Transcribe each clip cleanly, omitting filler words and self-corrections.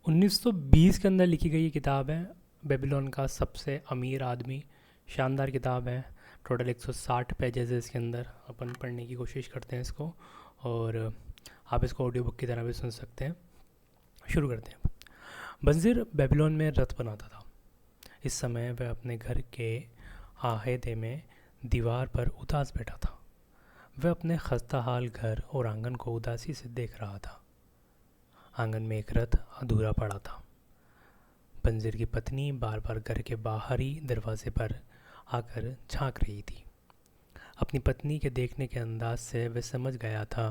1920 के अंदर लिखी गई ये किताब है। बेबीलोन का सबसे अमीर आदमी। शानदार किताब है। टोटल 160 पेजेस है इसके अंदर। अपन पढ़ने की कोशिश करते हैं इसको, और आप इसको ऑडियो बुक की तरह भी सुन सकते हैं। शुरू करते हैं। बंजीर बेबीलोन में रथ बनाता था। इस समय वह अपने घर के आहेदे में दीवार पर उदास बैठा था। वह अपने खस्ता हाल घर और आंगन को उदासी से देख रहा था। आंगन में एक रथ अधूरा पड़ा था। बंजीर की पत्नी बार बार घर के बाहरी दरवाजे पर आकर झांक रही थी। अपनी पत्नी के देखने के अंदाज से वह समझ गया था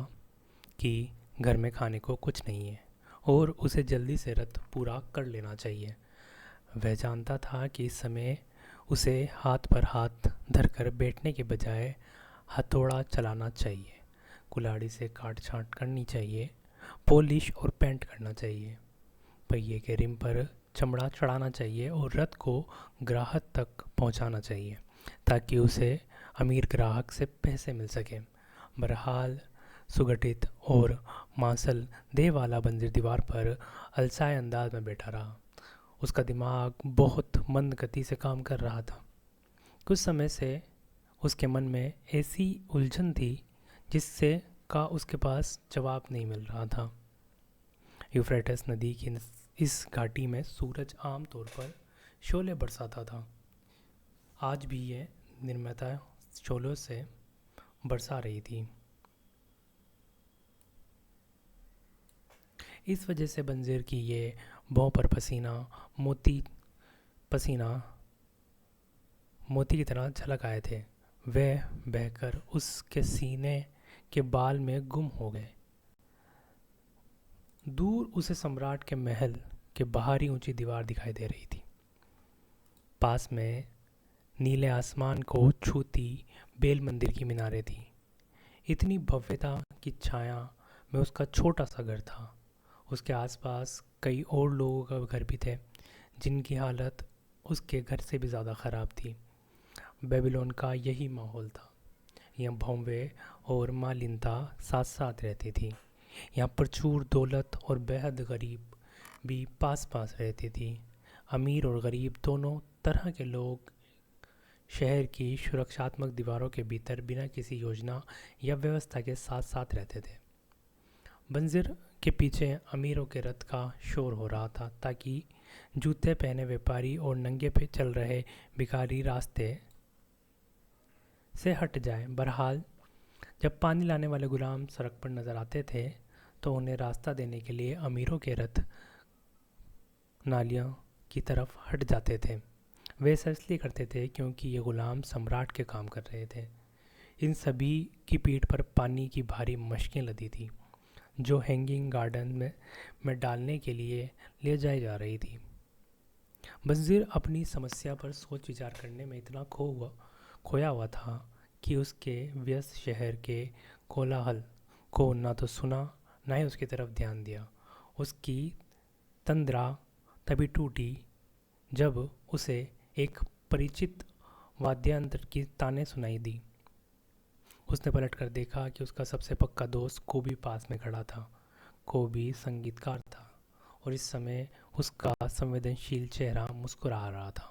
कि घर में खाने को कुछ नहीं है और उसे जल्दी से रथ पूरा कर लेना चाहिए। वह जानता था कि इस समय उसे हाथ पर हाथ धरकर बैठने के बजाय हथौड़ा चलाना चाहिए, कुल्हाड़ी से काट छाँट करनी चाहिए, पॉलिश और पेंट करना चाहिए, पहिए के रिम पर चमड़ा चढ़ाना चाहिए और रथ को ग्राहक तक पहुंचाना चाहिए ताकि उसे अमीर ग्राहक से पैसे मिल सकें। बहरहाल सुगठित और मांसल देह वाला बंजीर दीवार पर अलसाए अंदाज में बैठा रहा। उसका दिमाग बहुत मंद गति से काम कर रहा था। कुछ समय से उसके मन में ऐसी उलझन थी जिससे का उसके पास जवाब नहीं मिल रहा था। यूफ्रेटिस नदी की इस घाटी में सूरज आमतौर पर शोले बरसाता था। आज भी यह निर्मता शोलों से बरसा रही थी। इस वजह से बंजीर की ये भौं पर पसीना मोती की तरह झलक आए थे। वह बहकर उसके सीने के बाल में गुम हो गए। दूर उसे सम्राट के महल के बाहरी ऊंची दीवार दिखाई दे रही थी। पास में नीले आसमान को छूती बेल मंदिर की मीनारें थी। इतनी भव्यता की छाया में उसका छोटा सा घर था। उसके आसपास कई और लोगों का घर भी थे जिनकी हालत उसके घर से भी ज़्यादा ख़राब थी। बेबीलोन का यही माहौल था। यहाँ भव्य और मालिनता साथ साथ रहती थी। यहाँ प्रचुर दौलत और बेहद गरीब भी पास पास रहती थी। अमीर और गरीब दोनों तरह के लोग शहर की सुरक्षात्मक दीवारों के भीतर बिना किसी योजना या व्यवस्था के साथ साथ रहते थे। बंजीर के पीछे अमीरों के रथ का शोर हो रहा था ताकि जूते पहने व्यापारी और नंगे पे चल रहे भिखारी रास्ते से हट जाए। बहरहाल जब पानी लाने वाले गुलाम सड़क पर नजर आते थे तो उन्हें रास्ता देने के लिए अमीरों के रथ नालियों की तरफ हट जाते थे। वे ऐसा इसलिए करते थे क्योंकि ये गुलाम सम्राट के काम कर रहे थे। इन सभी की पीठ पर पानी की भारी मशकें लदी थी जो हैंगिंग गार्डन में डालने के लिए ले जाई जा रही थी। बंजीर अपनी समस्या पर सोच विचार करने में इतना खोया हुआ था कि उसके व्यस्त शहर के कोलाहल को ना तो सुना ना ही उसकी तरफ ध्यान दिया। उसकी तंद्रा तभी टूटी जब उसे एक परिचित वाद्ययंत्र की ताने सुनाई दी। उसने पलटकर देखा कि उसका सबसे पक्का दोस्त कोबी पास में खड़ा था। कोबी संगीतकार था और इस समय उसका संवेदनशील चेहरा मुस्कुरा रहा था।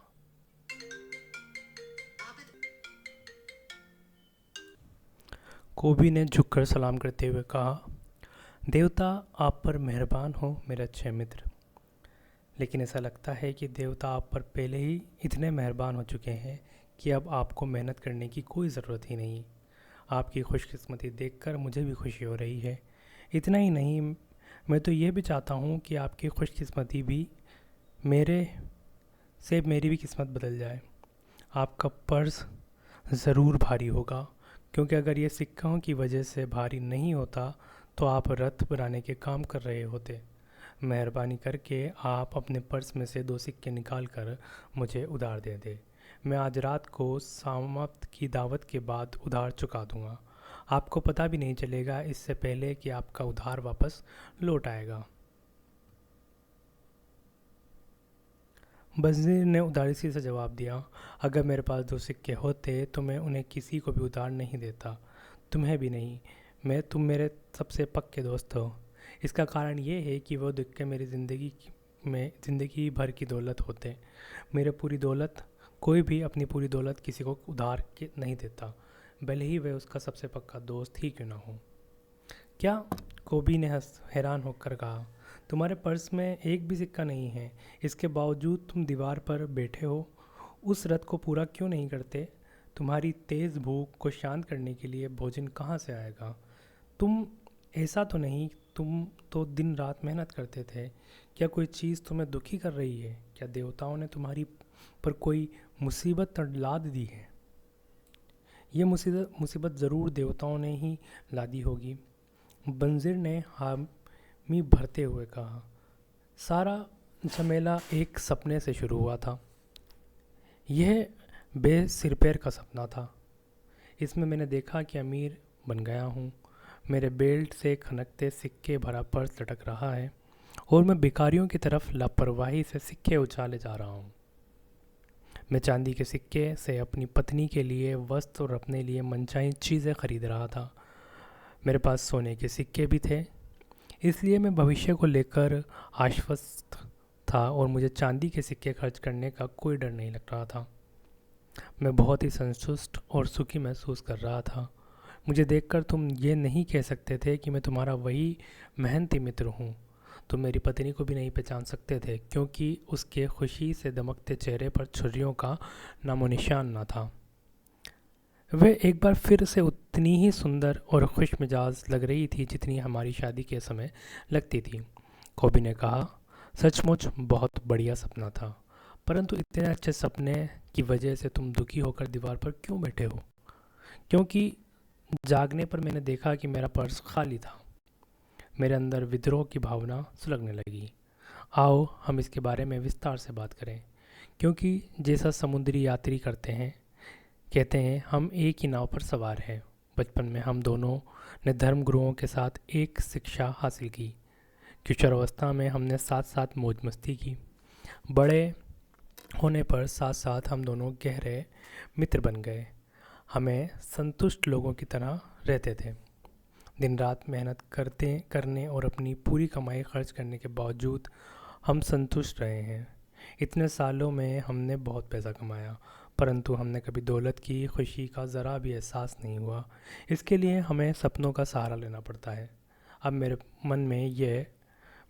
कोबी ने झुककर सलाम करते हुए कहा, देवता आप पर मेहरबान हो मेरे अच्छे मित्र। लेकिन ऐसा लगता है कि देवता आप पर पहले ही इतने मेहरबान हो चुके हैं कि अब आपको मेहनत करने की कोई ज़रूरत ही नहीं। आपकी खुशकिस्मती देखकर मुझे भी खुशी हो रही है। इतना ही नहीं, मैं तो ये भी चाहता हूँ कि आपकी खुशकिस्मती भी मेरे से मेरी भी किस्मत बदल जाए। आपका पर्स ज़रूर भारी होगा, क्योंकि अगर ये सिक्कों की वजह से भारी नहीं होता तो आप रथ बनाने के काम कर रहे होते। मेहरबानी करके आप अपने पर्स में से 2 सिक्के निकाल कर मुझे उधार दे दें। मैं आज रात को समाप्त की दावत के बाद उधार चुका दूंगा। आपको पता भी नहीं चलेगा इससे पहले कि आपका उधार वापस लौट आएगा। बंजीर ने उदासी से जवाब दिया, अगर मेरे पास 2 सिक्के होते तो मैं उन्हें किसी को भी उधार नहीं देता, तुम्हें भी नहीं। तुम मेरे सबसे पक्के दोस्त हो। इसका कारण ये है कि वो सिक्के मेरी ज़िंदगी में ज़िंदगी भर की दौलत होते, मेरे पूरी दौलत, कोई भी अपनी पूरी दौलत किसी को उधार के नहीं देता, भले ही वह उसका सबसे पक्का दोस्त ही क्यों ना हो। क्या? कोबी ने हैरान होकर कहा। तुम्हारे पर्स में एक भी सिक्का नहीं है, इसके बावजूद तुम दीवार पर बैठे हो। उस रत को पूरा क्यों नहीं करते? तुम्हारी तेज़ भूख को शांत करने के लिए भोजन कहाँ से आएगा? तुम ऐसा तो नहीं, तुम तो दिन रात मेहनत करते थे। क्या कोई चीज़ तुम्हें दुखी कर रही है? क्या देवताओं ने तुम्हारी पर कोई मुसीबत लाद दी है? ये मुसीबत ज़रूर देवताओं ने ही लादी होगी, बंजिर ने हामी भरते हुए कहा। सारा झमेला एक सपने से शुरू हुआ था। यह बेसिरपैर का सपना था। इसमें मैंने देखा कि अमीर बन गया हूँ। मेरे बेल्ट से खनकते सिक्के भरा पर्स लटक रहा है और मैं भिखारियों की तरफ लापरवाही से सिक्के उछाले जा रहा हूँ। मैं चांदी के सिक्के से अपनी पत्नी के लिए वस्त्र और अपने लिए मनचाही चीज़ें खरीद रहा था। मेरे पास सोने के सिक्के भी थे, इसलिए मैं भविष्य को लेकर आश्वस्त था और मुझे चांदी के सिक्के खर्च करने का कोई डर नहीं लग रहा था। मैं बहुत ही संतुष्ट और सुखी महसूस कर रहा था। मुझे देखकर तुम ये नहीं कह सकते थे कि मैं तुम्हारा वही मेहनती मित्र हूँ। तुम मेरी पत्नी को भी नहीं पहचान सकते थे, क्योंकि उसके खुशी से दमकते चेहरे पर छुरियों का नामो निशान न था। वह एक बार फिर से उतनी ही सुंदर और खुश मिजाज लग रही थी जितनी हमारी शादी के समय लगती थी। कोबी ने कहा, सचमुच बहुत बढ़िया सपना था, परंतु इतने अच्छे सपने की वजह से तुम दुखी होकर दीवार पर क्यों बैठे हो? क्योंकि जागने पर मैंने देखा कि मेरा पर्स खाली था। मेरे अंदर विद्रोह की भावना सुलगने लगी। आओ हम इसके बारे में विस्तार से बात करें, क्योंकि जैसा समुद्री यात्री कहते हैं हम एक ही नाव पर सवार हैं। बचपन में हम दोनों ने धर्म गुरुओं के साथ एक शिक्षा हासिल की। किशोरावस्था में हमने साथ साथ मौज मस्ती की। बड़े होने पर साथ साथ हम दोनों गहरे मित्र बन गए। हमें संतुष्ट लोगों की तरह रहते थे। दिन रात मेहनत करने और अपनी पूरी कमाई खर्च करने के बावजूद हम संतुष्ट रहे हैं। इतने सालों में हमने बहुत पैसा कमाया, परंतु हमने कभी दौलत की खुशी का ज़रा भी एहसास नहीं हुआ। इसके लिए हमें सपनों का सहारा लेना पड़ता है। अब मेरे मन में यह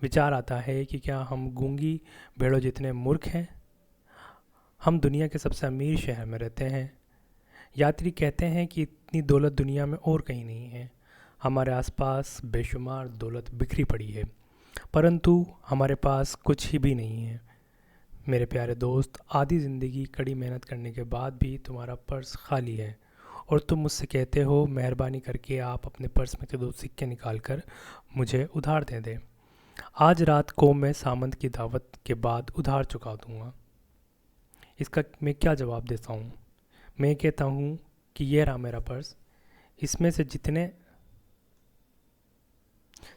विचार आता है कि क्या हम गूंगी भेड़ों जितने मूर्ख हैं? हम दुनिया के सबसे अमीर शहर में रहते हैं। यात्री कहते हैं कि इतनी दौलत दुनिया में और कहीं नहीं है। हमारे आसपास बेशुमार दौलत बिखरी पड़ी है, परंतु हमारे पास कुछ ही भी नहीं है। मेरे प्यारे दोस्त, आधी ज़िंदगी कड़ी मेहनत करने के बाद भी तुम्हारा पर्स खाली है और तुम मुझसे कहते हो मेहरबानी करके आप अपने पर्स में से 2 सिक्के निकाल कर मुझे उधार दे दें। आज रात को मैं सामंत की दावत के बाद उधार चुका दूंगा। इसका मैं क्या जवाब देता हूँ? मैं कहता हूँ कि यह रहा मेरा पर्स, इसमें से जितने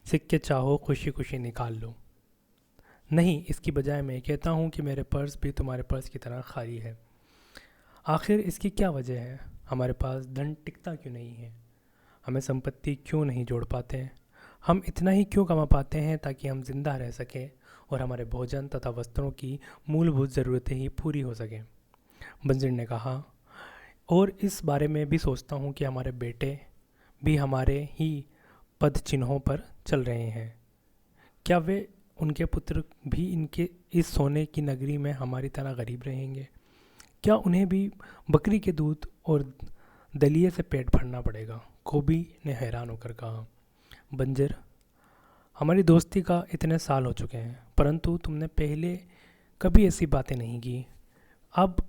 सिक्के चाहो खुशी खुशी निकाल लो। नहीं, इसकी बजाय मैं कहता हूँ कि मेरे पर्स भी तुम्हारे पर्स की तरह खाली है। आखिर इसकी क्या वजह है? हमारे पास धन टिकता क्यों नहीं है? हमें संपत्ति क्यों नहीं जोड़ पाते? हम इतना ही क्यों कमा पाते हैं ताकि हम जिंदा रह सकें और हमारे भोजन तथा वस्त्रों की मूलभूत ज़रूरतें ही पूरी हो सकें? बंजिर ने कहा, और इस बारे में भी सोचता हूँ कि हमारे बेटे भी हमारे ही पद चिन्हों पर चल रहे हैं। क्या वे उनके पुत्र भी इनके इस सोने की नगरी में हमारी तरह गरीब रहेंगे? क्या उन्हें भी बकरी के दूध और दलिए से पेट भरना पड़ेगा? कोबी ने हैरान होकर कहा। बंजर, हमारी दोस्ती का इतने साल हो चुके हैं, परंतु तुमने पहले कभी ऐसी बातें नहीं की। अब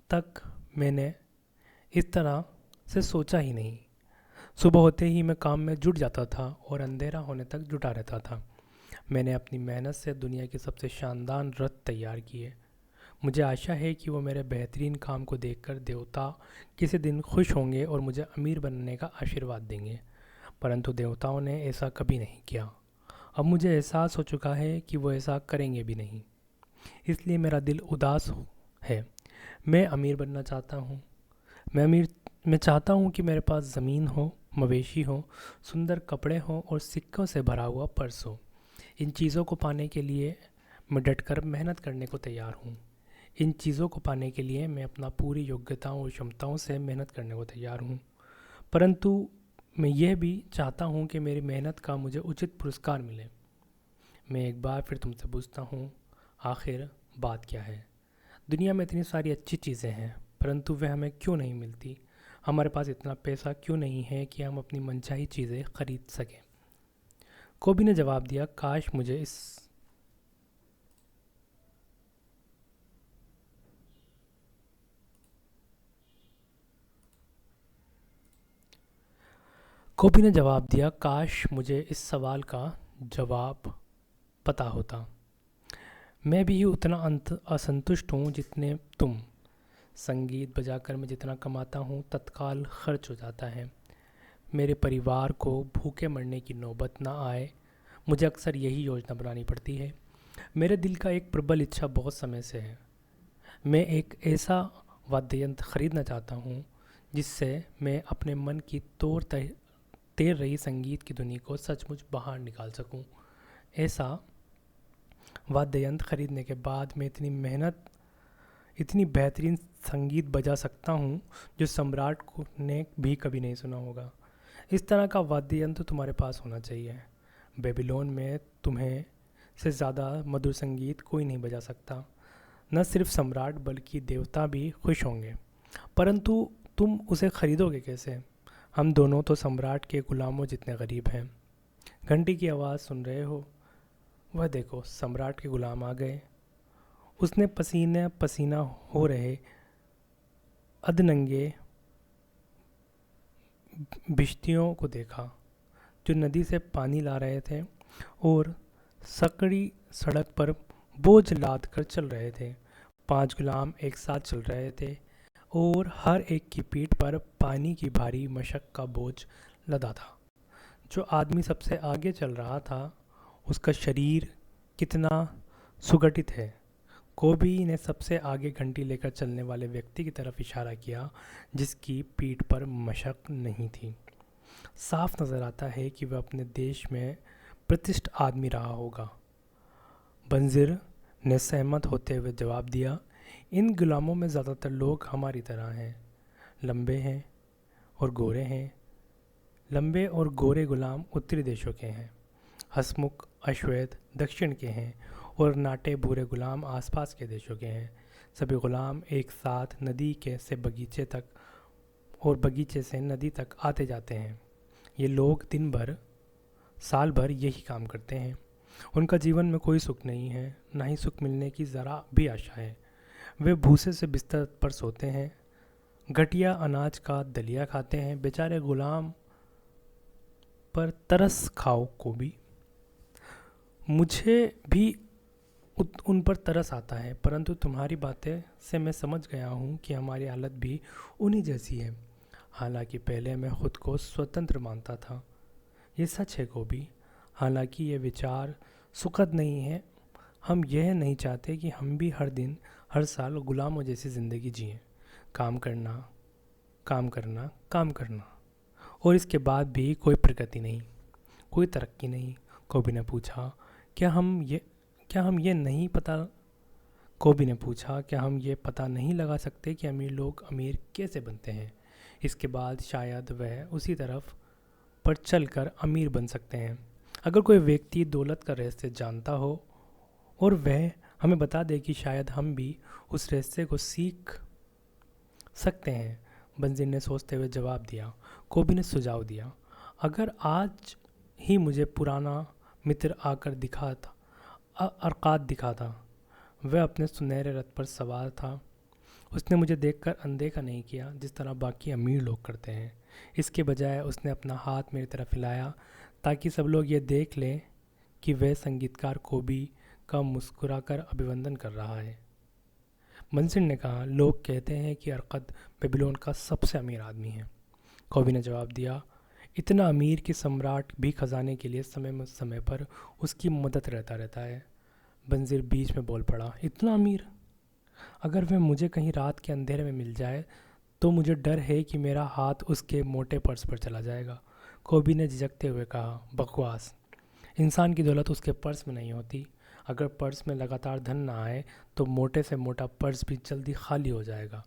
तक मैंने इस तरह से सोचा ही नहीं। सुबह होते ही मैं काम में जुट जाता था और अंधेरा होने तक जुटा रहता था। मैंने अपनी मेहनत से दुनिया की सबसे शानदार रथ तैयार किए। मुझे आशा है कि वो मेरे बेहतरीन काम को देखकर देवता किसी दिन खुश होंगे और मुझे अमीर बनने का आशीर्वाद देंगे, परंतु देवताओं ने ऐसा कभी नहीं किया। अब मुझे एहसास हो चुका है कि वो ऐसा करेंगे भी नहीं, इसलिए मेरा दिल उदास है। मैं अमीर बनना चाहता हूँ। मैं चाहता हूँ कि मेरे पास ज़मीन हो, मवेशी हो, सुंदर कपड़े हों और सिक्कों से भरा हुआ पर्स हो। इन चीज़ों को पाने के लिए मैं डटकर मेहनत करने को तैयार हूँ। इन चीज़ों को पाने के लिए मैं अपना पूरी योग्यताओं और क्षमताओं से मेहनत करने को तैयार हूँ, परंतु मैं यह भी चाहता हूँ कि मेरी मेहनत का मुझे उचित पुरस्कार मिले। मैं एक बार फिर तुमसे पूछता हूँ, आखिर बात क्या है? दुनिया में इतनी सारी अच्छी चीज़ें हैं, परंतु वह हमें क्यों नहीं मिलती? हमारे पास इतना पैसा क्यों नहीं है कि हम अपनी मनचाही चीज़ें खरीद सकें? कोबी ने जवाब दिया, काश मुझे इस कोबी ने जवाब दिया, काश मुझे इस सवाल का जवाब पता होता। मैं भी उतना असंतुष्ट हूँ जितने तुम। संगीत बजाकर मैं जितना कमाता हूँ तत्काल खर्च हो जाता है। मेरे परिवार को भूखे मरने की नौबत ना आए, मुझे अक्सर यही योजना बनानी पड़ती है। मेरे दिल का एक प्रबल इच्छा बहुत समय से है। मैं एक ऐसा वाद्य यंत्र खरीदना चाहता हूँ जिससे मैं अपने मन की तैर रही संगीत की धुनी को सचमुच बाहर निकाल सकूं। ऐसा वाद्य यंत्र खरीदने के बाद मैं इतनी बेहतरीन संगीत बजा सकता हूँ जो सम्राट को ने भी कभी नहीं सुना होगा। इस तरह का वाद्य यंत्र तुम्हारे पास होना चाहिए। बेबीलोन में तुम्हें से ज़्यादा मधुर संगीत कोई नहीं बजा सकता। न सिर्फ सम्राट बल्कि देवता भी खुश होंगे। परंतु तुम उसे खरीदोगे कैसे? हम दोनों तो सम्राट के गुलामों जितने गरीब हैं। घंटी की आवाज़ सुन रहे हो? वह देखो, सम्राट के गुलाम आ गए। उसने पसीने पसीना हो रहे अधनंगे भिश्तियों को देखा जो नदी से पानी ला रहे थे और सकड़ी सड़क पर बोझ लाद कर चल रहे थे। 5 गुलाम एक साथ चल रहे थे और हर एक की पीठ पर पानी की भारी मशक का बोझ लदा था। जो आदमी सबसे आगे चल रहा था उसका शरीर कितना सुगठित है। कोबी ने सबसे आगे घंटी लेकर चलने वाले व्यक्ति की तरफ इशारा किया जिसकी पीठ पर मशक नहीं थी। साफ नज़र आता है कि वह अपने देश में प्रतिष्ठित आदमी रहा होगा। बंजिर ने सहमत होते हुए जवाब दिया, इन गुलामों में ज़्यादातर लोग हमारी तरह हैं, लंबे हैं और गोरे हैं। लंबे और गोरे गुलाम उत्तरी देशों के हैं, हसमुख अश्वेत दक्षिण के हैं और नाटे भूरे गुलाम आसपास के देशों के हैं। सभी गुलाम एक साथ नदी के से बगीचे तक और बगीचे से नदी तक आते जाते हैं। ये लोग दिन भर साल भर यही काम करते हैं। उनका जीवन में कोई सुख नहीं है, ना ही सुख मिलने की ज़रा भी आशा है। वे भूसे से बिस्तर पर सोते हैं, घटिया अनाज का दलिया खाते हैं। बेचारे गुलाम पर तरस खाओ को भी। मुझे भी उन पर तरस आता है, परंतु तुम्हारी बातें से मैं समझ गया हूँ कि हमारी हालत भी उन्हीं जैसी है। हालांकि पहले मैं खुद को स्वतंत्र मानता था। ये सच है कोबी, हालांकि ये विचार सुखद नहीं है। हम यह नहीं चाहते कि हम भी हर दिन हर साल गुलामों जैसी ज़िंदगी जिएं। काम करना, काम करना, काम करना और इसके बाद भी कोई प्रगति नहीं, कोई तरक्की नहीं। कोबी ने पूछा, क्या हम ये नहीं पता कोबी ने पूछा, क्या हम ये पता नहीं लगा सकते कि अमीर लोग अमीर कैसे बनते हैं? इसके बाद शायद वह उसी तरफ पर चलकर अमीर बन सकते हैं। अगर कोई व्यक्ति दौलत का रहस्य जानता हो और वह हमें बता दे कि शायद हम भी उस रहस्य को सीख सकते हैं। बंजिर ने सोचते हुए जवाब दिया। कोबी ने सुझाव दिया, अगर आज ही मुझे पुराना मित्र आकर दिखा था, अरकाद दिखा था। वह अपने सुनहरे रथ पर सवार था। उसने मुझे देखकर अनदेखा नहीं किया जिस तरह बाकी अमीर लोग करते हैं। इसके बजाय उसने अपना हाथ मेरी तरफ हिलाया ताकि सब लोग ये देख लें कि वह संगीतकार कोबी का मुस्कुराकर अभिवंदन कर रहा है। मंसिर ने कहा, लोग कहते हैं कि अरकद बेबीलोन का सबसे अमीर आदमी है। कोबी ने जवाब दिया, इतना अमीर कि सम्राट भी खजाने के लिए समय समय पर उसकी मदद रहता है। बंजिर बीच में बोल पड़ा, इतना अमीर? अगर वह मुझे कहीं रात के अंधेरे में मिल जाए तो मुझे डर है कि मेरा हाथ उसके मोटे पर्स पर चला जाएगा। कोबी ने झिझकते हुए कहा, बकवास। इंसान की दौलत उसके पर्स में नहीं होती। अगर पर्स में लगातार धन ना आए तो मोटे से मोटा पर्स भी जल्दी खाली हो जाएगा।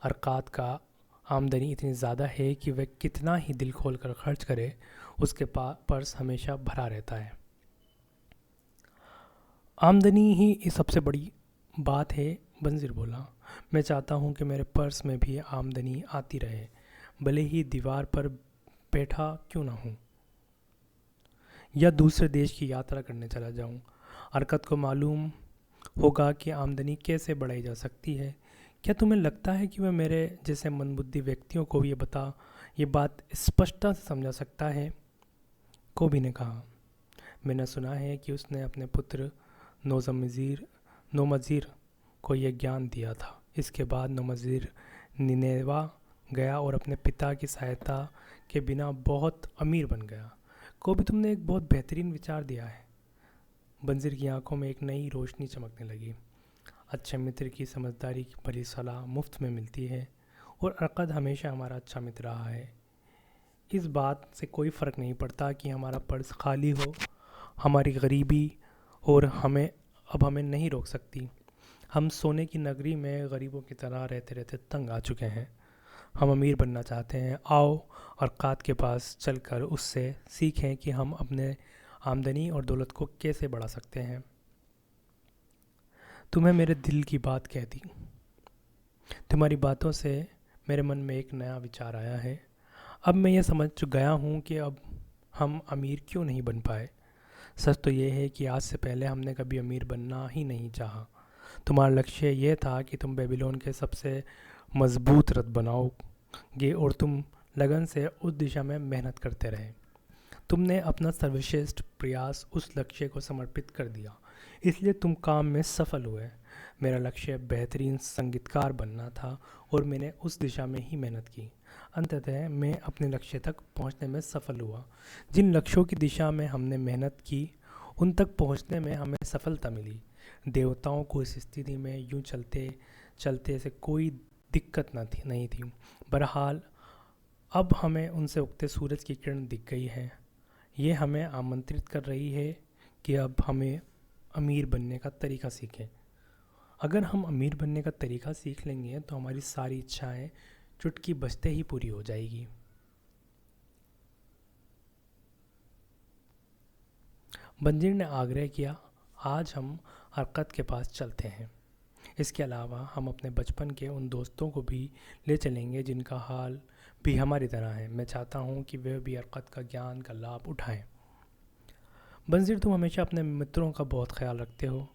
अरकात का आमदनी इतनी ज़्यादा है कि वह कितना ही दिल खोल कर खर्च करे, उसके पर्स हमेशा भरा रहता है। आमदनी ही सबसे बड़ी बात है, बंजीर बोला। मैं चाहता हूँ कि मेरे पर्स में भी आमदनी आती रहे, भले ही दीवार पर बैठा क्यों ना हूँ या दूसरे देश की यात्रा करने चला जाऊँ। अरकत को मालूम होगा कि आमदनी कैसे बढ़ाई जा सकती है। क्या तुम्हें लगता है कि वह मेरे जैसे मंदबुद्धि व्यक्तियों को ये बात स्पष्टता से समझा सकता है? कोबी ने कहा, मैंने सुना है कि उसने अपने पुत्र नोमज़ीर को यह ज्ञान दिया था। इसके बाद नोमज़ीर निनेवा गया और अपने पिता की सहायता के बिना बहुत अमीर बन गया। कोबी, तुमने एक बहुत बेहतरीन विचार दिया है। बंजीर की आंखों में एक नई रोशनी चमकने लगी। अच्छे मित्र की समझदारी की भली सलाह मुफ्त में मिलती है और अरकत हमेशा हमारा अच्छा मित्र रहा है। इस बात से कोई फ़र्क नहीं पड़ता कि हमारा पर्स खाली हो, हमारी गरीबी और हमें नहीं रोक सकती। हम सोने की नगरी में गरीबों की तरह रहते रहते तंग आ चुके हैं। हम अमीर बनना चाहते हैं। आओ अरकात के पास चलकर उससे सीखें कि हम अपने आमदनी और दौलत को कैसे बढ़ा सकते हैं। तुम्हें मेरे दिल की बात कह दी। तुम्हारी बातों से मेरे मन में एक नया विचार आया है। अब मैं ये समझ गया हूँ कि अब हम अमीर क्यों नहीं बन पाए। सच तो ये है कि आज से पहले हमने कभी अमीर बनना ही नहीं चाहा। तुम्हारा लक्ष्य ये था कि तुम बेबीलोन के सबसे मजबूत रथ बनाओगे और तुम लगन से उस दिशा में मेहनत करते रहे। तुमने अपना सर्वश्रेष्ठ प्रयास उस लक्ष्य को समर्पित कर दिया, इसलिए तुम काम में सफल हुए। मेरा लक्ष्य बेहतरीन संगीतकार बनना था और मैंने उस दिशा में ही मेहनत की। अंततः मैं अपने लक्ष्य तक पहुंचने में सफल हुआ। जिन लक्ष्यों की दिशा में हमने मेहनत की उन तक पहुंचने में हमें सफलता मिली। देवताओं को इस स्थिति में यूं चलते चलते से कोई दिक्कत नहीं थी। बहरहाल अब हमें उनसे उगते सूरज की किरण दिख गई है। ये हमें आमंत्रित कर रही है कि अब हमें अमीर बनने का तरीका सीखें। अगर हम अमीर बनने का तरीका सीख लेंगे तो हमारी सारी इच्छाएं चुटकी बजते ही पूरी हो जाएगी। बंजीर ने आग्रह किया, आज हम अरकत के पास चलते हैं। इसके अलावा हम अपने बचपन के उन दोस्तों को भी ले चलेंगे जिनका हाल भी हमारी तरह है। मैं चाहता हूँ कि वे भी अरकत का ज्ञान का लाभ उठाएं। बंजीर, तुम हमेशा अपने मित्रों का बहुत ख्याल रखते हो,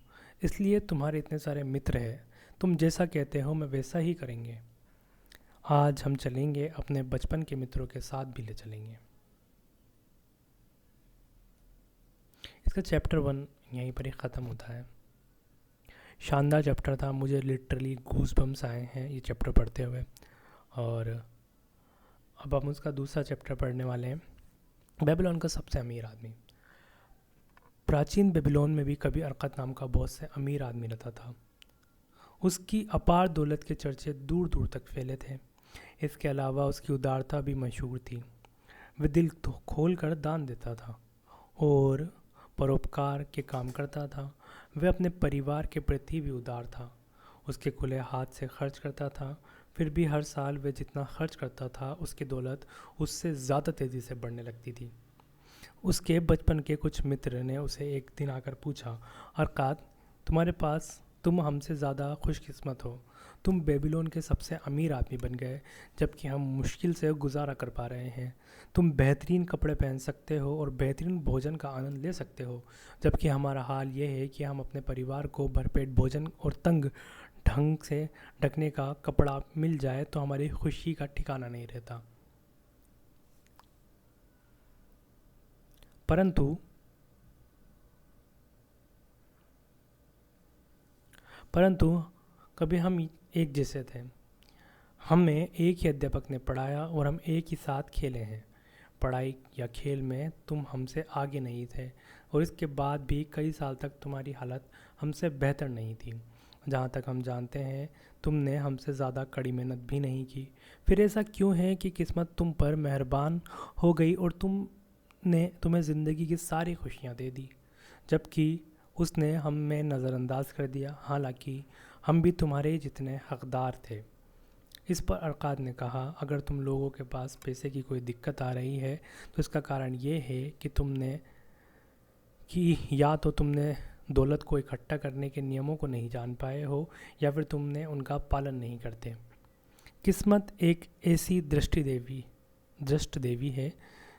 इसलिए तुम्हारे इतने सारे मित्र हैं। तुम जैसा कहते हो मैं वैसा ही करेंगे। आज हम चलेंगे, अपने बचपन के मित्रों के साथ भी ले चलेंगे। इसका चैप्टर 1 यहीं पर ही ख़त्म होता है। शानदार चैप्टर था, मुझे लिटरली गूज बम्स आए हैं ये चैप्टर पढ़ते हुए। और अब हम उसका दूसरा चैप्टर पढ़ने वाले हैं, बेबीलोन का सबसे अमीर आदमी। प्राचीन बेबीलोन में भी कभी अरकत नाम का बहुत से अमीर आदमी रहता था। उसकी अपार दौलत के चर्चे दूर दूर तक फैले थे। इसके अलावा उसकी उदारता भी मशहूर थी। वह दिल खोल कर दान देता था और परोपकार के काम करता था। वह अपने परिवार के प्रति भी उदार था। उसके खुले हाथ से खर्च करता था, फिर भी हर साल वह जितना खर्च करता था उसकी दौलत उससे ज़्यादा तेज़ी से बढ़ने लगती थी। उसके बचपन के कुछ मित्र ने उसे एक दिन आकर पूछा, अरकात, तुम हमसे ज़्यादा खुशकिस्मत हो। तुम बेबीलोन के सबसे अमीर आदमी बन गए, जबकि हम मुश्किल से गुजारा कर पा रहे हैं। तुम बेहतरीन कपड़े पहन सकते हो और बेहतरीन भोजन का आनंद ले सकते हो, जबकि हमारा हाल ये है कि हम अपने परिवार को भरपेट भोजन और तंग ढंग से ढकने का कपड़ा मिल जाए तो हमारी खुशी का ठिकाना नहीं रहता। परंतु कभी हम एक जैसे थे। हमें एक ही अध्यापक ने पढ़ाया और हम एक ही साथ खेले हैं। पढ़ाई या खेल में तुम हमसे आगे नहीं थे और इसके बाद भी कई साल तक तुम्हारी हालत हमसे बेहतर नहीं थी। जहाँ तक हम जानते हैं तुमने हमसे ज़्यादा कड़ी मेहनत भी नहीं की। फिर ऐसा क्यों है कि किस्मत तुम पर मेहरबान हो गई और तुम्हें ज़िंदगी की सारी खुशियाँ दे दी, जबकि उसने हमें नज़रअंदाज कर दिया, हालांकि हम भी तुम्हारे ही जितने हकदार थे। इस पर अरकाद ने कहा, अगर तुम लोगों के पास पैसे की कोई दिक्कत आ रही है तो इसका कारण ये है कि या तो तुमने दौलत को इकट्ठा करने के नियमों को नहीं जान पाए हो या फिर तुमने उनका पालन नहीं करते। किस्मत एक ऐसी दृष्ट देवी है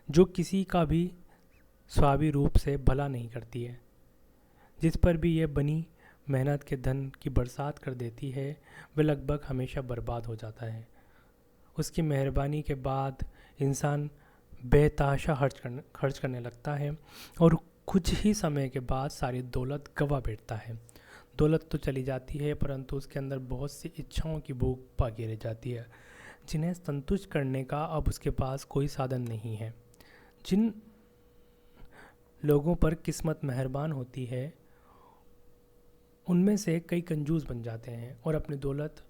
जो किसी का भी स्वाभाविक रूप से भला नहीं करती है। जिस पर भी यह बनी मेहनत के धन की बरसात कर देती है वह लगभग हमेशा बर्बाद हो जाता है। उसकी मेहरबानी के बाद इंसान बेतहाशा खर्च करने लगता है और कुछ ही समय के बाद सारी दौलत गंवा बैठता है। दौलत तो चली जाती है परंतु उसके अंदर बहुत सी इच्छाओं की भूख बाकी रह जाती है जिन्हें संतुष्ट करने का अब उसके पास कोई साधन नहीं है। जिन लोगों पर किस्मत मेहरबान होती है उनमें से कई कंजूस बन जाते हैं और अपनी दौलत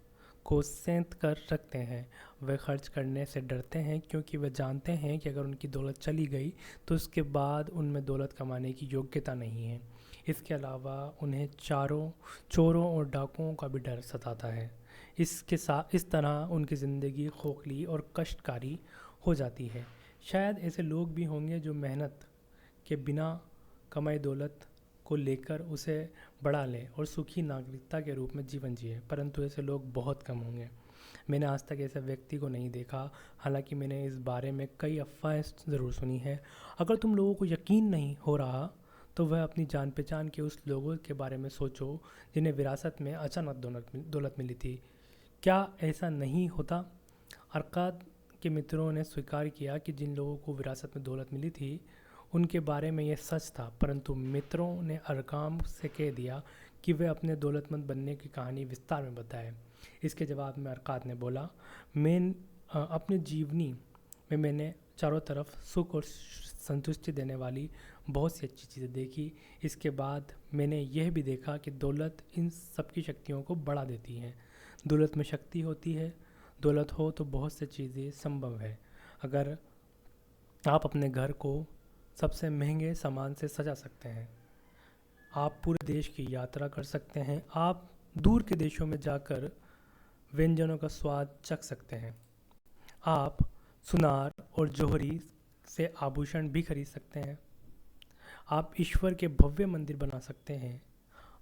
को सेंध कर रखते हैं। वे खर्च करने से डरते हैं क्योंकि वे जानते हैं कि अगर उनकी दौलत चली गई तो उसके बाद उनमें दौलत कमाने की योग्यता नहीं है। इसके अलावा उन्हें चोरों और डाकुओं का भी डर सताता है। इस तरह उनकी ज़िंदगी खोखली और कष्टकारी हो जाती है। शायद ऐसे लोग भी होंगे जो मेहनत के बिना कमाई दौलत को लेकर उसे बढ़ा लें और सुखी नागरिकता के रूप में जीवन जिए, परंतु ऐसे लोग बहुत कम होंगे। मैंने आज तक ऐसे व्यक्ति को नहीं देखा, हालांकि मैंने इस बारे में कई अफवाहें ज़रूर सुनी है। अगर तुम लोगों को यकीन नहीं हो रहा तो वह अपनी जान पहचान के उस लोगों के बारे में सोचो जिन्हें विरासत में अचानक दौलत मिली थी। क्या ऐसा नहीं होता? अरकाद के मित्रों ने स्वीकार किया कि जिन लोगों को विरासत में दौलत मिली थी उनके बारे में यह सच था, परंतु मित्रों ने अरकाम से कह दिया कि वे अपने दौलतमंद बनने की कहानी विस्तार में बताएं। इसके जवाब में अरकाद ने बोला, मैं अपने जीवनी में मैंने चारों तरफ सुख और संतुष्टि देने वाली बहुत सी अच्छी चीज़ें देखी। इसके बाद मैंने यह भी देखा कि दौलत इन सबकी शक्तियों को बढ़ा देती है। दौलत में शक्ति होती है। दौलत हो तो बहुत सी चीज़ें संभव है। अगर आप अपने घर को सबसे महंगे सामान से सजा सकते हैं, आप पूरे देश की यात्रा कर सकते हैं, आप दूर के देशों में जाकर व्यंजनों का स्वाद चख सकते हैं, आप सुनार और जौहरी से आभूषण भी खरीद सकते हैं, आप ईश्वर के भव्य मंदिर बना सकते हैं,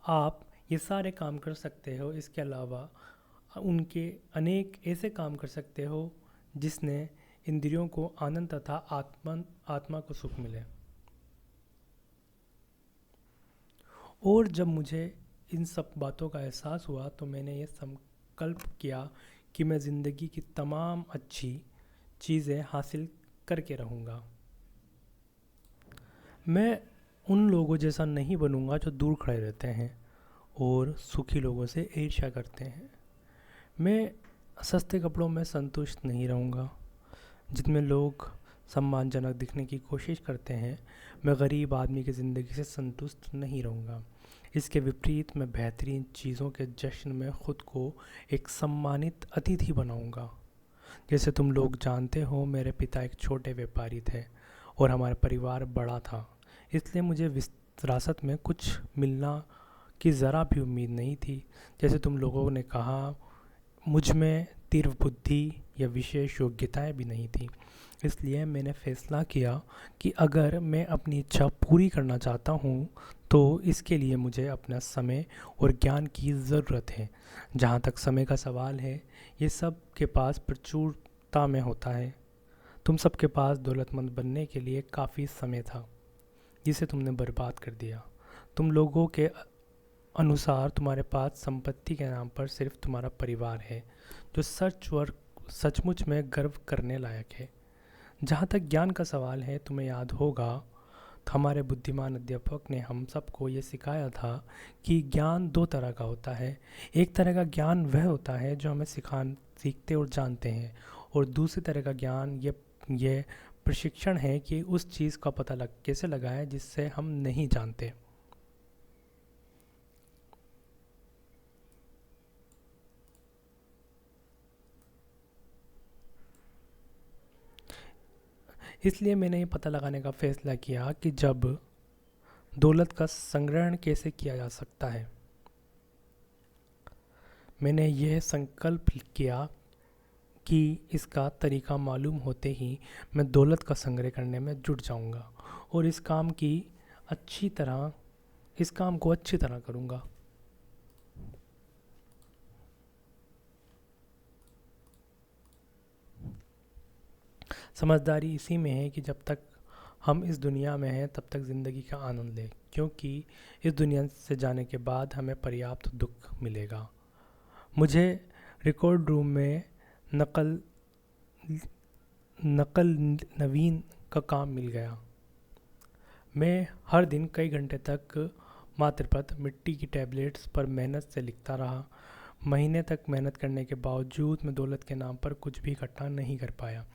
आप ये सारे काम कर सकते हो। इसके अलावा उनके अनेक ऐसे काम कर सकते हो जिसने इंद्रियों को आनंद तथा आत्मा को सुख मिले। और जब मुझे इन सब बातों का एहसास हुआ तो मैंने ये संकल्प किया कि मैं ज़िंदगी की तमाम अच्छी चीज़ें हासिल करके रहूँगा। मैं उन लोगों जैसा नहीं बनूँगा जो दूर खड़े रहते हैं और सुखी लोगों से ईर्ष्या करते हैं। मैं सस्ते कपड़ों में संतुष्ट नहीं रहूँगा जिनमें लोग सम्मानजनक दिखने की कोशिश करते हैं। मैं गरीब आदमी की ज़िंदगी से संतुष्ट नहीं रहूँगा। इसके विपरीत मैं बेहतरीन चीज़ों के जश्न में ख़ुद को एक सम्मानित अतिथि बनाऊँगा। जैसे तुम लोग जानते हो, मेरे पिता एक छोटे व्यापारी थे और हमारा परिवार बड़ा था, इसलिए मुझे विरासत में कुछ मिलना की ज़रा भी उम्मीद नहीं थी। जैसे तुम लोगों ने कहा, मुझ में तीव्र बुद्धि या विशेष योग्यताएं भी नहीं थी, इसलिए मैंने फैसला किया कि अगर मैं अपनी इच्छा पूरी करना चाहता हूँ तो इसके लिए मुझे अपना समय और ज्ञान की ज़रूरत है। जहाँ तक समय का सवाल है, ये सब के पास प्रचुरता में होता है। तुम सब के पास दौलतमंद बनने के लिए काफ़ी समय था जिसे तुमने बर्बाद कर दिया। तुम लोगों के अनुसार तुम्हारे पास संपत्ति के नाम पर सिर्फ तुम्हारा परिवार है, जो सचमुच में गर्व करने लायक है। जहाँ तक ज्ञान का सवाल है, तुम्हें याद होगा तो हमारे बुद्धिमान अध्यापक ने हम सबको ये सिखाया था कि ज्ञान दो तरह का होता है। एक तरह का ज्ञान वह होता है जो हमें सीखते और जानते हैं, और दूसरी तरह का ज्ञान ये प्रशिक्षण है कि उस चीज़ का पता कैसे लगाएं जिससे हम नहीं जानते। इसलिए मैंने ये पता लगाने का फ़ैसला किया कि जब दौलत का संग्रहण कैसे किया जा सकता है। मैंने यह संकल्प किया कि इसका तरीका मालूम होते ही मैं दौलत का संग्रह करने में जुट जाऊंगा और इस काम को अच्छी तरह करूंगा। समझदारी इसी में है कि जब तक हम इस दुनिया में हैं तब तक ज़िंदगी का आनंद लें, क्योंकि इस दुनिया से जाने के बाद हमें पर्याप्त दुख मिलेगा। मुझे रिकॉर्ड रूम में नकल नवीन का काम मिल गया। मैं हर दिन कई घंटे तक मातृपद मिट्टी की टैबलेट्स पर मेहनत से लिखता रहा। महीने तक मेहनत करने के बावजूद मैं दौलत के नाम पर कुछ भी इकट्ठा नहीं कर पाया।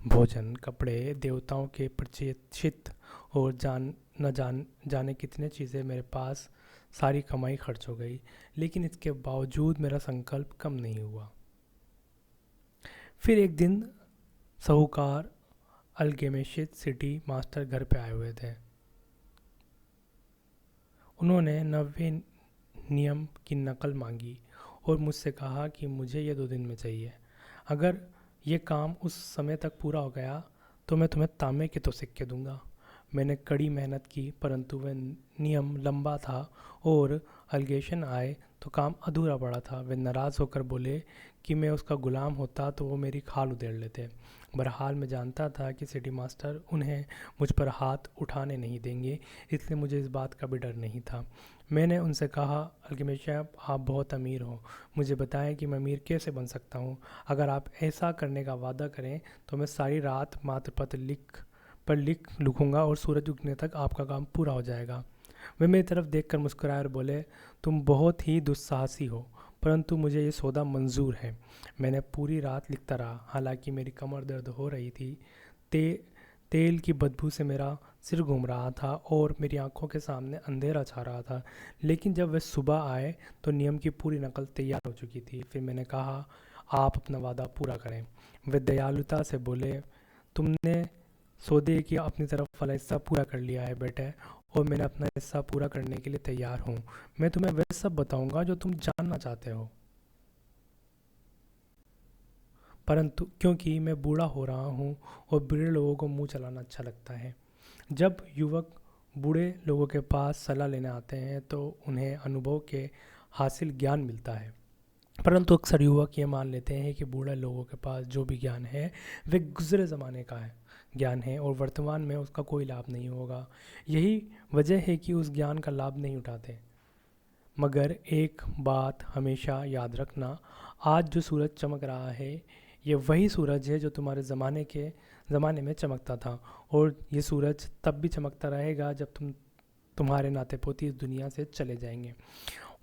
भोजन, कपड़े, देवताओं के प्रतिष्ठित और जाने कितने चीज़ें मेरे पास, सारी कमाई खर्च हो गई, लेकिन इसके बावजूद मेरा संकल्प कम नहीं हुआ। फिर एक दिन साहूकार अल्केमिस्ट सिटी मास्टर घर पे आए हुए थे। उन्होंने 90 नियम की नकल मांगी और मुझसे कहा कि मुझे ये 2 दिन में चाहिए। अगर ये काम उस समय तक पूरा हो गया तो मैं तुम्हें तांबे के तो सिक्के दूंगा। मैंने कड़ी मेहनत की, परंतु वह नियम लंबा था और अल्गेशन आए तो काम अधूरा पड़ा था। वे नाराज़ होकर बोले कि मैं उसका गुलाम होता तो वो मेरी खाल उधेड़ लेते। बहरहाल मैं जानता था कि सिटी मास्टर उन्हें मुझ पर हाथ उठाने नहीं देंगे, इसलिए मुझे इस बात का भी डर नहीं था। मैंने उनसे कहा, अल्केमिस्ट साहब, आप बहुत अमीर हो, मुझे बताएं कि मैं अमीर कैसे बन सकता हूँ। अगर आप ऐसा करने का वादा करें तो मैं सारी रात मातृपत्र लिखूंगा और सूरज उगने तक आपका काम पूरा हो जाएगा। वे मेरी तरफ देखकर मुस्कुराए और बोले, तुम बहुत ही दुस्साहसी हो, परंतु मुझे ये सौदा मंजूर है। मैंने पूरी रात लिखता रहा, हालांकि मेरी कमर दर्द हो रही थी। तेल की बदबू से मेरा सिर घूम रहा था और मेरी आंखों के सामने अंधेरा छा रहा था। लेकिन जब वे सुबह आए तो नियम की पूरी नकल तैयार हो चुकी थी। फिर मैंने कहा, आप अपना वादा पूरा करें। वे दयालुता से बोले, तुमने सौदे की अपनी तरफ वाला हिस्सा पूरा कर लिया है बेटे, और मैंने अपना हिस्सा पूरा करने के लिए तैयार हूँ। मैं तुम्हें वह सब बताऊंगा जो तुम जानना चाहते हो, परंतु क्योंकि मैं बूढ़ा हो रहा हूँ और बूढ़े लोगों को मुंह चलाना अच्छा लगता है। जब युवक बूढ़े लोगों के पास सलाह लेने आते हैं तो उन्हें अनुभव के हासिल ज्ञान मिलता है, परंतु अक्सर युवक ये मान लेते हैं कि बूढ़े लोगों के पास जो भी ज्ञान है वे गुजरे ज़माने का ज्ञान है और वर्तमान में उसका कोई लाभ नहीं होगा। यही वजह है कि उस ज्ञान का लाभ नहीं उठाते। मगर एक बात हमेशा याद रखना, आज जो सूरज चमक रहा है ये वही सूरज है जो तुम्हारे ज़माने में चमकता था, और ये सूरज तब भी चमकता रहेगा जब तुम्हारे नाते पोती इस दुनिया से चले जाएंगे।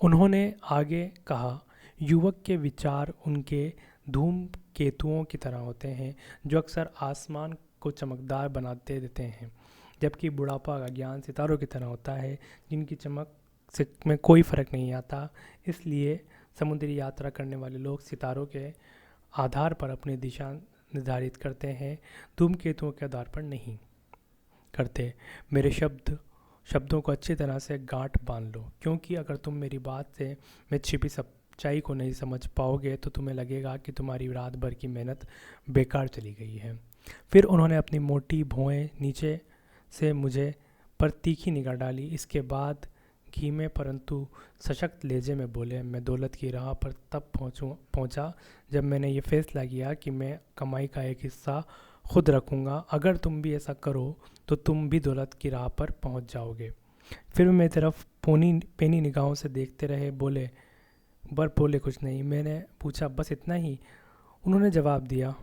उन्होंने आगे कहा, युवक के विचार उनके धूमकेतुओं की तरह होते हैं जो अक्सर आसमान को चमकदार बनाते देते हैं, जबकि बुढ़ापा का ज्ञान सितारों की तरह होता है जिनकी चमक से में कोई फ़र्क नहीं आता। इसलिए समुद्री यात्रा करने वाले लोग सितारों के आधार पर अपनी दिशा निर्धारित करते हैं, धूमकेतुओं के आधार पर नहीं करते। मेरे शब्दों को अच्छी तरह से गांठ बांध लो, क्योंकि अगर तुम मेरी बात से मैं छिपी सच्चाई को नहीं समझ पाओगे तो तुम्हें लगेगा कि तुम्हारी रात भर की मेहनत बेकार चली गई है। फिर उन्होंने अपनी मोटी भौहें नीचे से मुझे पर तीखी निगाह डाली। इसके बाद धीमे परंतु सशक्त लहजे में बोले, मैं दौलत की राह पर तब पहुंचा जब मैंने ये फैसला किया कि मैं कमाई का एक हिस्सा खुद रखूँगा। अगर तुम भी ऐसा करो तो तुम भी दौलत की राह पर पहुंच जाओगे। फिर वे मेरी तरफ पेनी निगाहों से देखते रहे। बोले कुछ नहीं। मैंने पूछा, बस इतना ही? उन्होंने जवाब दिया,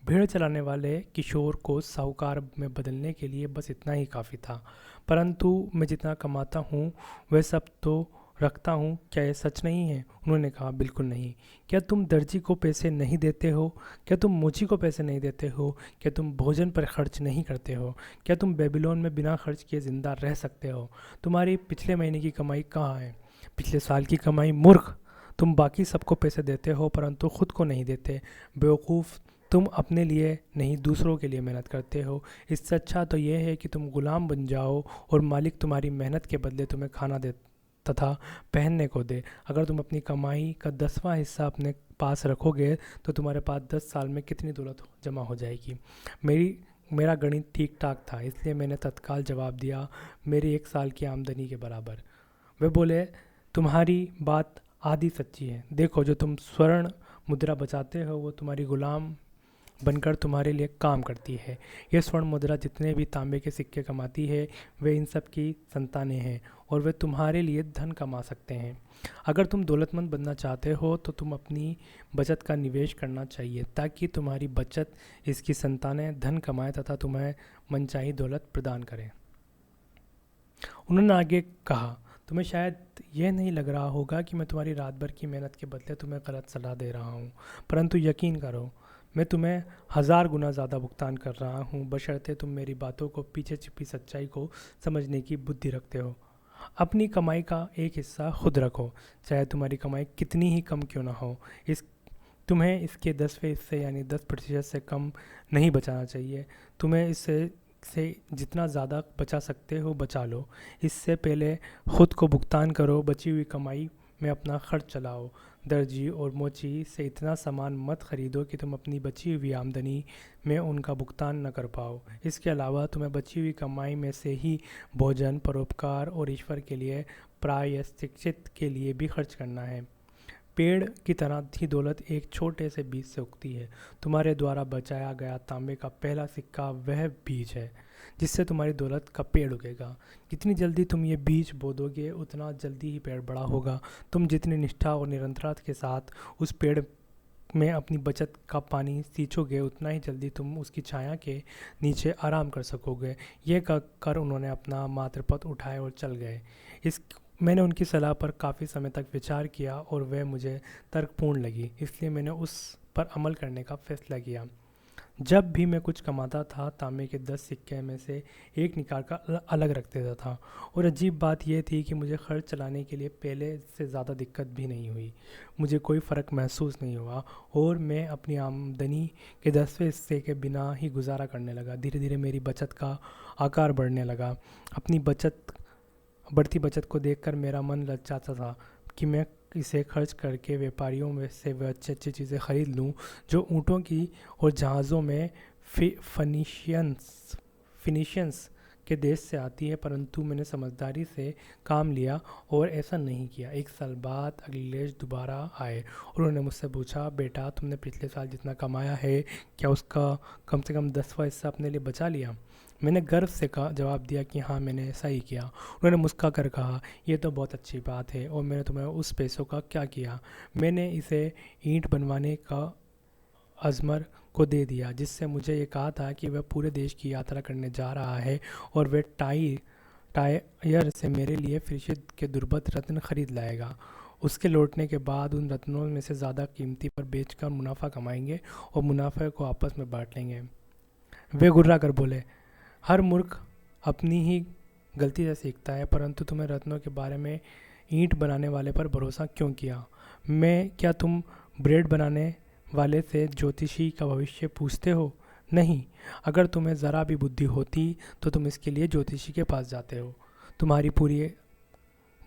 भेड़ चलाने वाले किशोर को साहूकार में बदलने के लिए बस इतना ही काफ़ी था, परंतु मैं जितना कमाता हूँ वह सब तो रखता हूँ। क्या यह सच नहीं है? उन्होंने कहा, बिल्कुल नहीं। क्या तुम दर्जी को पैसे नहीं देते हो? क्या तुम मोची को पैसे नहीं देते हो? क्या तुम भोजन पर खर्च नहीं करते हो? क्या तुम बेबीलोन में बिना खर्च किए ज़िंदा रह सकते हो? तुम्हारी पिछले महीने की कमाई कहाँ है? पिछले साल की कमाई? मूर्ख, तुम बाकी सबको पैसे देते हो परंतु खुद को नहीं देते। बेवकूफ़, तुम अपने लिए नहीं दूसरों के लिए मेहनत करते हो। इससे अच्छा तो यह है कि तुम गुलाम बन जाओ और मालिक तुम्हारी मेहनत के बदले तुम्हें खाना दे तथा पहनने को दे। अगर तुम अपनी कमाई का 10वां हिस्सा अपने पास रखोगे तो तुम्हारे पास 10 साल में कितनी दौलत जमा हो जाएगी। मेरा गणित ठीक ठाक था, इसलिए मैंने तत्काल जवाब दिया, मेरी 1 साल की आमदनी के बराबर। वे बोले, तुम्हारी बात आधी सच्ची है। देखो, जो तुम स्वर्ण मुद्रा बचाते हो वो तुम्हारी गुलाम बनकर तुम्हारे लिए काम करती है। यह स्वर्ण मुद्रा जितने भी तांबे के सिक्के कमाती है वे इन सब की संतानें हैं और वे तुम्हारे लिए धन कमा सकते हैं। अगर तुम दौलतमंद बनना चाहते हो तो तुम अपनी बचत का निवेश करना चाहिए ताकि तुम्हारी बचत इसकी संतानें धन कमाएं तथा तुम्हें मनचाही दौलत प्रदान करें। उन्होंने आगे कहा, तुम्हें शायद यह नहीं लग रहा होगा कि मैं तुम्हारी रात भर की मेहनत के बदले तुम्हें गलत सलाह दे रहा हूँ, परंतु यकीन करो मैं तुम्हें 1000 गुना ज़्यादा भुगतान कर रहा हूँ, बशर्ते तुम मेरी बातों को पीछे छिपी सच्चाई को समझने की बुद्धि रखते हो। अपनी कमाई का एक हिस्सा खुद रखो, चाहे तुम्हारी कमाई कितनी ही कम क्यों ना हो। तुम्हें इसके 10वें हिस्से यानी 10% से कम नहीं बचाना चाहिए। तुम्हें इससे जितना ज़्यादा बचा सकते हो बचा लो। इससे पहले खुद को भुगतान करो, बची हुई कमाई में अपना खर्च चलाओ। दर्जी और मोची से इतना सामान मत खरीदो कि तुम अपनी बची हुई आमदनी में उनका भुगतान न कर पाओ। इसके अलावा तुम्हें बची हुई कमाई में से ही भोजन, परोपकार और ईश्वर के लिए प्रायश्चित के लिए भी खर्च करना है। पेड़ की तरह ही दौलत एक छोटे से बीज से उगती है। तुम्हारे द्वारा बचाया गया तांबे का पहला सिक्का वह बीज है जिससे तुम्हारी दौलत का पेड़ उगेगा। जितनी जल्दी तुम ये बीज बो दोगे उतना जल्दी ही पेड़ बड़ा होगा। तुम जितनी निष्ठा और निरंतरता के साथ उस पेड़ में अपनी बचत का पानी सींचोगे उतना ही जल्दी तुम उसकी छाया के नीचे आराम कर सकोगे। यह कहकर उन्होंने अपना मातृपद उठाए और चल गए। मैंने उनकी सलाह पर काफ़ी समय तक विचार किया और वह मुझे तर्कपूर्ण लगी, इसलिए मैंने उस पर अमल करने का फैसला किया। जब भी मैं कुछ कमाता था तांबे के 10 सिक्के में से एक निकाल कर अलग रख देता था और अजीब बात यह थी कि मुझे खर्च चलाने के लिए पहले से ज़्यादा दिक्कत भी नहीं हुई। मुझे कोई फ़र्क महसूस नहीं हुआ और मैं अपनी आमदनी के 10वें हिस्से के बिना ही गुजारा करने लगा। धीरे धीरे मेरी बचत का आकार बढ़ने लगा। अपनी बढ़ती बचत को देखकर मेरा मन ललचाता था कि मैं इसे खर्च करके व्यापारियों में से वह अच्छी अच्छी चीज़ें खरीद लूं जो ऊँटों की और जहाज़ों में फिनिशियंस के देश से आती है, परंतु मैंने समझदारी से काम लिया और ऐसा नहीं किया। 1 साल बाद अखिलेश दोबारा आए और उन्होंने मुझसे पूछा, बेटा तुमने पिछले साल जितना कमाया है क्या उसका कम से कम 10वां हिस्सा अपने लिए बचा लिया? मैंने गर्व से जवाब दिया कि हाँ, मैंने ऐसा ही किया। उन्होंने मुस्कुरा कर कहा, यह तो बहुत अच्छी बात है, और मैंने तुम्हें उस पैसों का क्या किया? मैंने इसे ईंट बनवाने का अजमर को दे दिया, जिससे मुझे ये कहा था कि वह पूरे देश की यात्रा करने जा रहा है और वह टायर से मेरे लिए फिरिशद के दुर्लभ रत्न खरीद लाएगा। उसके लौटने के बाद उन रत्नों में से ज़्यादा कीमती पर बेचकर मुनाफा कमाएंगे और मुनाफे को आपस में बांट लेंगे। वे गुर्रा कर बोले, हर मूर्ख अपनी ही गलती से सीखता है, परंतु तुम्हें रत्नों के बारे में ईंट बनाने वाले पर भरोसा क्यों किया? क्या तुम ब्रेड बनाने वाले से ज्योतिषी का भविष्य पूछते हो? नहीं। अगर तुम्हें ज़रा भी बुद्धि होती तो तुम इसके लिए ज्योतिषी के पास जाते हो। तुम्हारी पूरी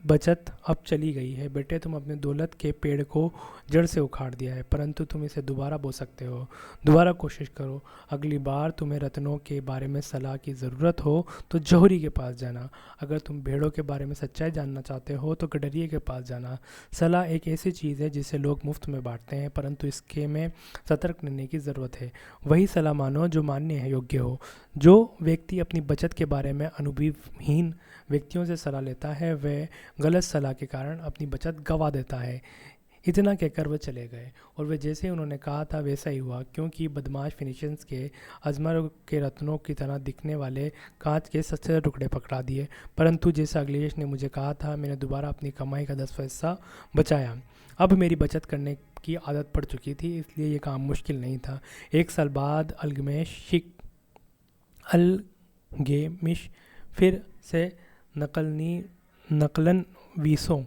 बचत अब चली गई है बेटे, तुम अपने दौलत के पेड़ को जड़ से उखाड़ दिया है, परंतु तुम इसे दोबारा बो सकते हो। दोबारा कोशिश करो। अगली बार तुम्हें रत्नों के बारे में सलाह की ज़रूरत हो तो जौहरी के पास जाना। अगर तुम भेड़ों के बारे में सच्चाई जानना चाहते हो तो गडरिये के पास जाना। सलाह एक ऐसी चीज़ है जिसे लोग मुफ्त में बांटते हैं, परंतु इसके में सतर्क रहने की ज़रूरत है। वही सलाह मानो जो मानने है योग्य हो। जो व्यक्ति अपनी बचत के बारे में अनुभवहीन व्यक्तियों से सलाह लेता है वह गलत सलाह के कारण अपनी बचत गंवा देता है। इतना कहकर वे चले गए और वे जैसे उन्होंने कहा था वैसा ही हुआ, क्योंकि बदमाश फिनिशियंस के अजमर के रत्नों की तरह दिखने वाले कांच के सस्ते टुकड़े पकड़ा दिए। परंतु जैसा अखिलेश ने मुझे कहा था, मैंने दोबारा अपनी कमाई का 10वां हिस्सा बचाया। अब मेरी बचत करने की आदत पड़ चुकी थी, इसलिए ये काम मुश्किल नहीं था। 1 साल बाद अल्गेमिश फिर से नकलन वीसों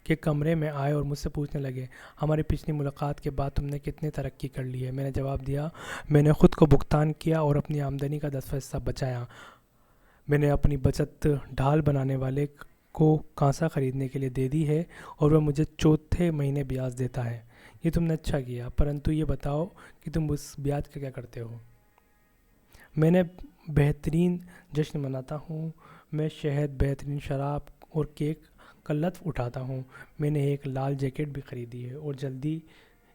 के कमरे में आए और मुझसे पूछने लगे, हमारी पिछली मुलाकात के बाद तुमने कितनी तरक्की कर ली है। मैंने जवाब दिया, मैंने खुद को भुगतान किया और अपनी आमदनी का 10वां हिस्सा बचाया। मैंने अपनी बचत ढाल बनाने वाले को कांसा खरीदने के लिए दे दी है और वह मुझे चौथे महीने ब्याज देता है। ये तुमने अच्छा किया, परंतु ये बताओ कि तुम उस ब्याज का क्या करते हो। मैंने बेहतरीन जश्न मनाता हूँ। मैं शहद, बेहतरीन शराब और केक का लत्फ़ उठाता हूँ। मैंने एक लाल जैकेट भी ख़रीदी है और जल्दी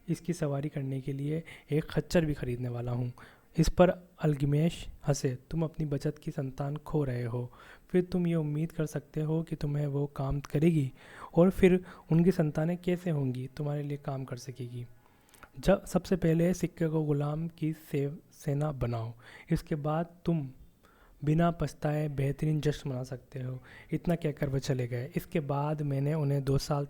इसकी सवारी करने के लिए एक खच्चर भी ख़रीदने वाला हूँ। इस पर अल्गिमेश हंसे। तुम अपनी बचत की संतान खो रहे हो, फिर तुम ये उम्मीद कर सकते हो कि तुम्हें वो काम करेगी, और फिर उनकी संतानें कैसे होंगी तुम्हारे लिए काम कर सकेगी। जब सबसे पहले सिक्के को गुलाम की सेना बनाओ, इसके बाद तुम बिना पछताए बेहतरीन जश्न मना सकते हो। इतना कहकर वो चले गए। इसके बाद मैंने उन्हें 2 साल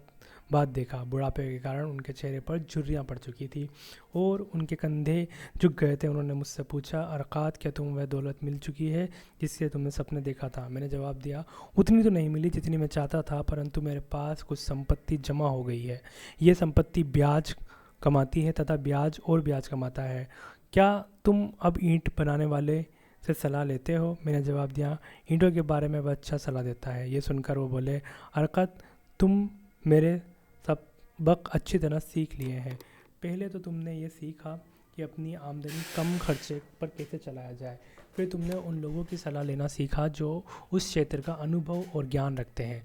बाद देखा। बुढ़ापे के कारण उनके चेहरे पर झुर्रियाँ पड़ चुकी थी और उनके कंधे झुक गए थे। उन्होंने मुझसे पूछा, अरकात, क्या तुम वह दौलत मिल चुकी है जिससे तुमने सपने देखा था। मैंने जवाब दिया, उतनी तो नहीं मिली जितनी मैं चाहता था, परंतु मेरे पास कुछ संपत्ति जमा हो गई है। ये संपत्ति ब्याज कमाती है तथा ब्याज और ब्याज कमाता है। क्या तुम अब ईंट बनाने वाले से सलाह लेते हो। मैंने जवाब दिया, ईंटों के बारे में वह अच्छा सलाह देता है। ये सुनकर वो बोले, अरकत, तुम मेरे सबक अच्छी तरह सीख लिए हैं। पहले तो तुमने ये सीखा कि अपनी आमदनी कम खर्चे पर कैसे चलाया जाए, फिर तुमने उन लोगों की सलाह लेना सीखा जो उस क्षेत्र का अनुभव और ज्ञान रखते हैं,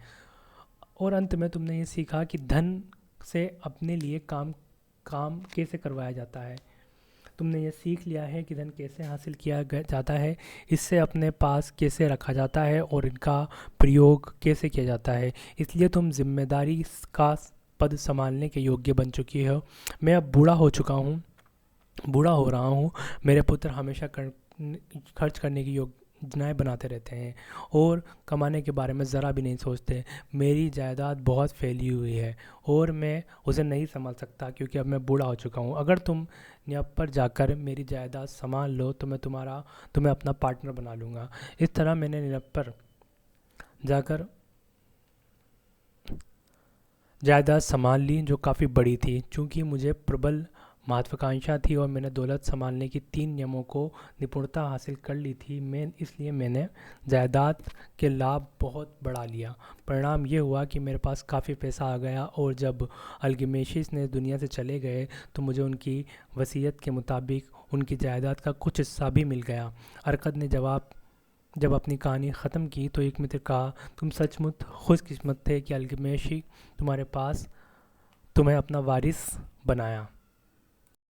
और अंत में तुमने ये सीखा कि धन से अपने लिए काम कैसे करवाया जाता है। तुमने ये सीख लिया है कि धन कैसे हासिल किया जाता है, इससे अपने पास कैसे रखा जाता है और इनका प्रयोग कैसे किया जाता है। इसलिए तुम जिम्मेदारी का पद संभालने के योग्य बन चुकी हो। मैं अब बूढ़ा हो रहा हूँ। मेरे पुत्र हमेशा खर्च करने की योजनाएं बनाते रहते हैं और कमाने के बारे में ज़रा भी नहीं सोचते। मेरी जायदाद बहुत फैली हुई है और मैं उसे नहीं संभाल सकता क्योंकि अब मैं बूढ़ा हो चुका हूँ। अगर तुम न्याप पर जाकर मेरी जायदाद संभाल लो तो मैं तुम्हें अपना पार्टनर बना लूँगा। इस तरह मैंने न्याप पर जाकर जायदाद संभाल ली, जो काफ़ी बड़ी थी। चूँकि मुझे प्रबल महत्वाकांक्षा थी और मैंने दौलत संभालने की 3 नियमों को निपुणता हासिल कर ली थी, इसलिए मैंने जायदाद के लाभ बहुत बढ़ा लिया। परिणाम ये हुआ कि मेरे पास काफ़ी पैसा आ गया और जब अल्गिमेशिस ने दुनिया से चले गए तो मुझे उनकी वसीयत के मुताबिक उनकी जायदाद का कुछ हिस्सा भी मिल गया। अरकत ने जब अपनी कहानी ख़त्म की तो एक मित्र कहा, तुम सचमुच खुशकिस्मत थे कि अल्गिमेशी तुम्हें अपना वारिस बनाया।